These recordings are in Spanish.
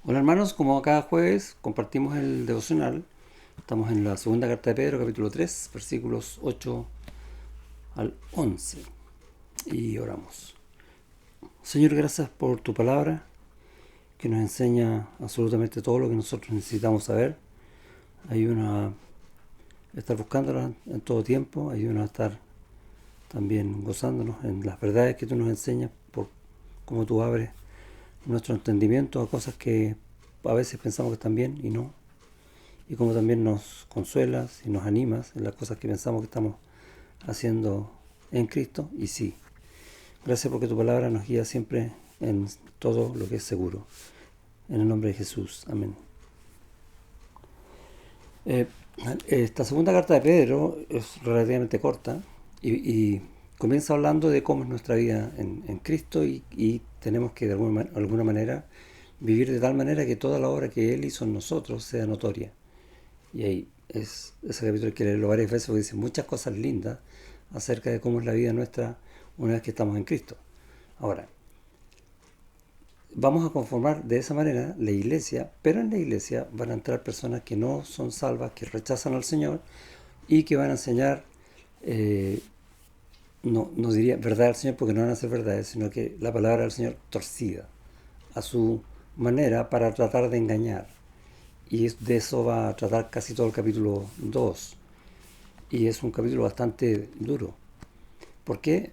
Hola hermanos, como cada jueves compartimos el devocional. Estamos en la segunda carta de Pedro, capítulo 3, versículos 8 al 11. Y oramos. Señor, gracias por tu palabra que nos enseña absolutamente todo lo que nosotros necesitamos saber. Ayúdanos a estar buscándola en todo tiempo. Ayúdanos a estar también gozándonos en las verdades que tú nos enseñas por cómo tú abres nuestro entendimiento a cosas que a veces pensamos que están bien y no. Y como también nos consuelas y nos animas en las cosas que pensamos que estamos haciendo en Cristo. Y sí, gracias porque tu palabra nos guía siempre en todo lo que es seguro. En el nombre de Jesús. Amén. Eh, Esta segunda carta de Pedro es relativamente corta y comienza hablando de cómo es nuestra vida en Cristo y tenemos que de alguna manera vivir de tal manera que toda la obra que Él hizo en nosotros sea notoria. Y ahí ese capítulo hay que leerlo varias veces porque dice muchas cosas lindas acerca de cómo es la vida nuestra una vez que estamos en Cristo. Ahora, vamos a conformar de esa manera la iglesia, pero en la iglesia van a entrar personas que no son salvas, que rechazan al Señor y que van a enseñar, eh, no diría verdad al Señor porque no van a ser verdades, sino que la palabra del Señor torcida a su manera para tratar de engañar. Y de eso va a tratar casi todo el capítulo 2. Y es un capítulo bastante duro. ¿Por qué?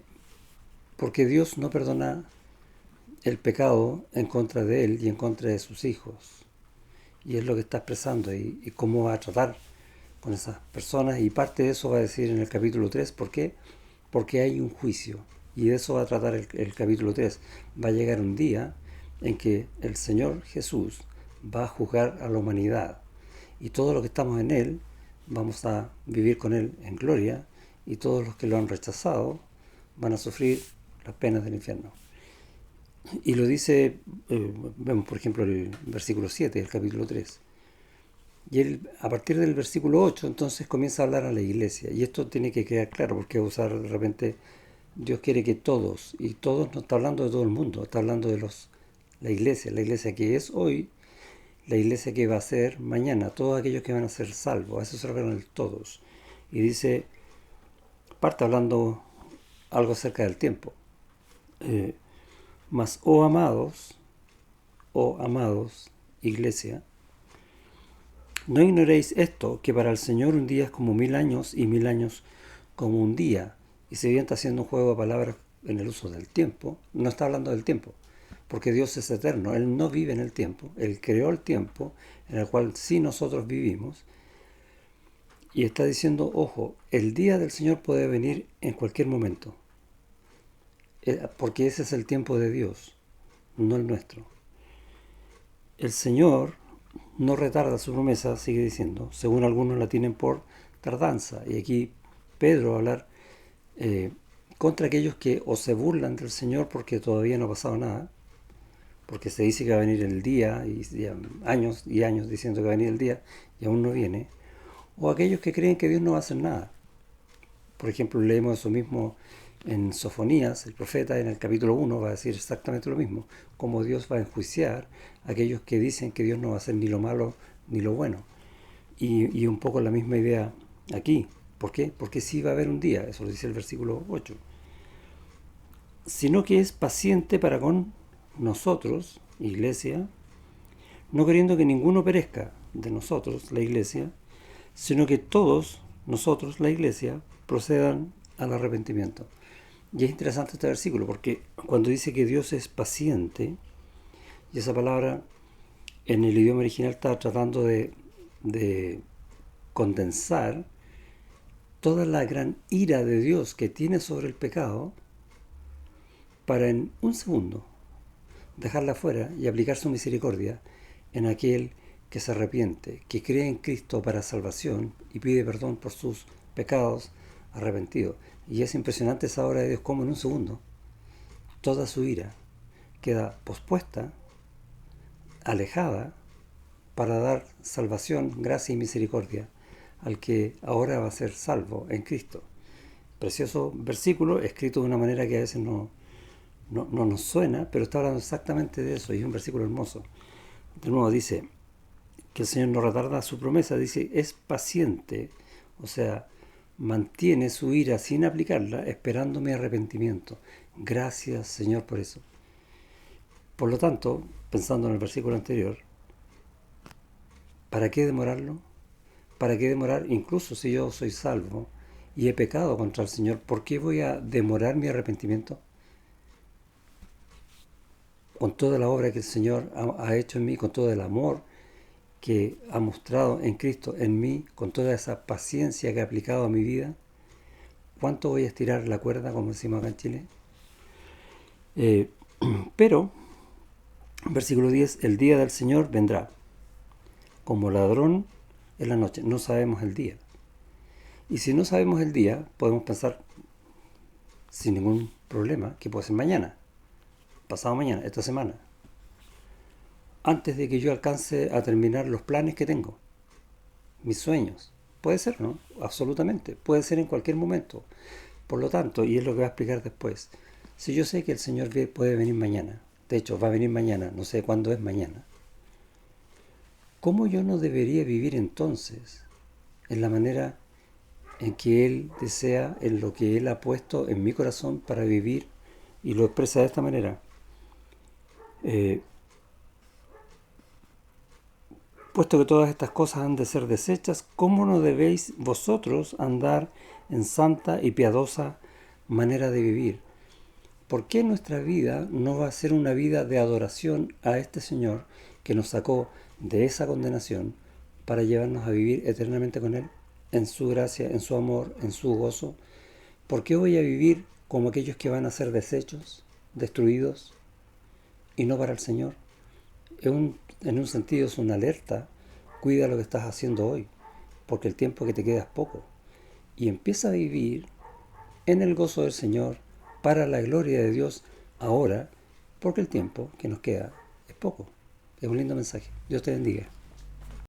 Porque Dios no perdona el pecado en contra de Él y en contra de sus hijos. Y es lo que está expresando y cómo va a tratar con esas personas. Y parte de eso va a decir en el capítulo 3. ¿Por qué? Porque hay un juicio. Y de eso va a tratar el capítulo 3. Va a llegar un día en que el Señor Jesús va a juzgar a la humanidad. Y todos los que estamos en Él vamos a vivir con Él en gloria. Y todos los que lo han rechazado van a sufrir las penas del infierno. Y lo dice, vemos por ejemplo el versículo 7 del capítulo 3. Y él, a partir del versículo 8 entonces comienza a hablar a la iglesia. Y esto tiene que quedar claro, porque usar de repente Dios quiere que todos, y todos no está hablando de todo el mundo, está hablando de la iglesia que es hoy, la iglesia que va a ser mañana, todos aquellos que van a ser salvos, a eso se refieren el todos. Y dice, parte hablando algo acerca del tiempo. Eh, Mas, oh amados, iglesia, no ignoréis esto, que para el Señor un día es como 1000 años y 1000 años como un día. Y si bien está haciendo un juego de palabras en el uso del tiempo, no está hablando del tiempo, porque Dios es eterno, Él no vive en el tiempo, Él creó el tiempo en el cual sí nosotros vivimos, y está diciendo, ojo, el día del Señor puede venir en cualquier momento, porque ese es el tiempo de Dios, no el nuestro. El Señor no retarda su promesa, sigue diciendo, según algunos la tienen por tardanza. Y aquí Pedro va a hablar eh, contra aquellos que o se burlan del Señor porque todavía no ha pasado nada, porque se dice que va a venir el día, y años y años diciendo que va a venir el día, y aún no viene, o aquellos que creen que Dios no va a hacer nada. Por ejemplo, leemos eso mismo en Sofonías, el profeta en el capítulo 1 va a decir exactamente lo mismo, cómo Dios va a enjuiciar a aquellos que dicen que Dios no va a hacer ni lo malo ni lo bueno. Y un poco la misma idea aquí. ¿Por qué? Porque sí va a haber un día, eso lo dice el versículo 8. Sino que es paciente para con nosotros, iglesia, no queriendo que ninguno perezca de nosotros, la iglesia, sino que todos nosotros, la iglesia, procedan al arrepentimiento. Y es interesante este versículo porque cuando dice que Dios es paciente, y esa palabra en el idioma original está tratando de condensar toda la gran ira de Dios que tiene sobre el pecado para en un segundo dejarla fuera y aplicar su misericordia en aquel que se arrepiente, que cree en Cristo para salvación y pide perdón por sus pecados arrepentidos. Y es impresionante esa obra de Dios como en un segundo toda su ira queda pospuesta, alejada, para dar salvación, gracia y misericordia al que ahora va a ser salvo en Cristo. Precioso versículo, escrito de una manera que a veces no nos suena, pero está hablando exactamente de eso, y es un versículo hermoso. De nuevo dice que el Señor no retarda su promesa, dice, es paciente, o sea, mantiene su ira sin aplicarla, esperando mi arrepentimiento. Gracias, Señor, por eso. Por lo tanto, pensando en el versículo anterior, ¿para qué demorarlo? ¿Para qué demorar? Incluso si yo soy salvo y he pecado contra el Señor, ¿por qué voy a demorar mi arrepentimiento? Con toda la obra que el Señor ha hecho en mí, con todo el amor que ha mostrado en Cristo en mí, con toda esa paciencia que ha aplicado a mi vida, ¿cuánto voy a estirar la cuerda, como decimos acá en Chile? Eh, pero, versículo 10, el día del Señor vendrá como ladrón en la noche. No sabemos el día. Y si no sabemos el día, podemos pensar sin ningún problema que puede ser mañana, pasado mañana, esta semana, antes de que yo alcance a terminar los planes que tengo, mis sueños. Puede ser, ¿no? Absolutamente. Puede ser en cualquier momento. Por lo tanto, y es lo que va a explicar después, si yo sé que el Señor puede venir mañana, de hecho va a venir mañana, no sé cuándo es mañana, ¿cómo yo no debería vivir entonces en la manera en que Él desea, en lo que Él ha puesto en mi corazón para vivir? Y lo expresa de esta manera. Eh, Puesto que todas estas cosas han de ser desechas, ¿cómo no debéis vosotros andar en santa y piadosa manera de vivir? ¿Por qué nuestra vida no va a ser una vida de adoración a este Señor que nos sacó de esa condenación para llevarnos a vivir eternamente con Él, en su gracia, en su amor, en su gozo? ¿Por qué voy a vivir como aquellos que van a ser deshechos, destruidos, y no para el Señor? En un sentido es una alerta. Cuida lo que estás haciendo hoy, porque el tiempo que te queda es poco. Y empieza a vivir en el gozo del Señor, para la gloria de Dios ahora, porque el tiempo que nos queda es poco. Es un lindo mensaje. Dios te bendiga.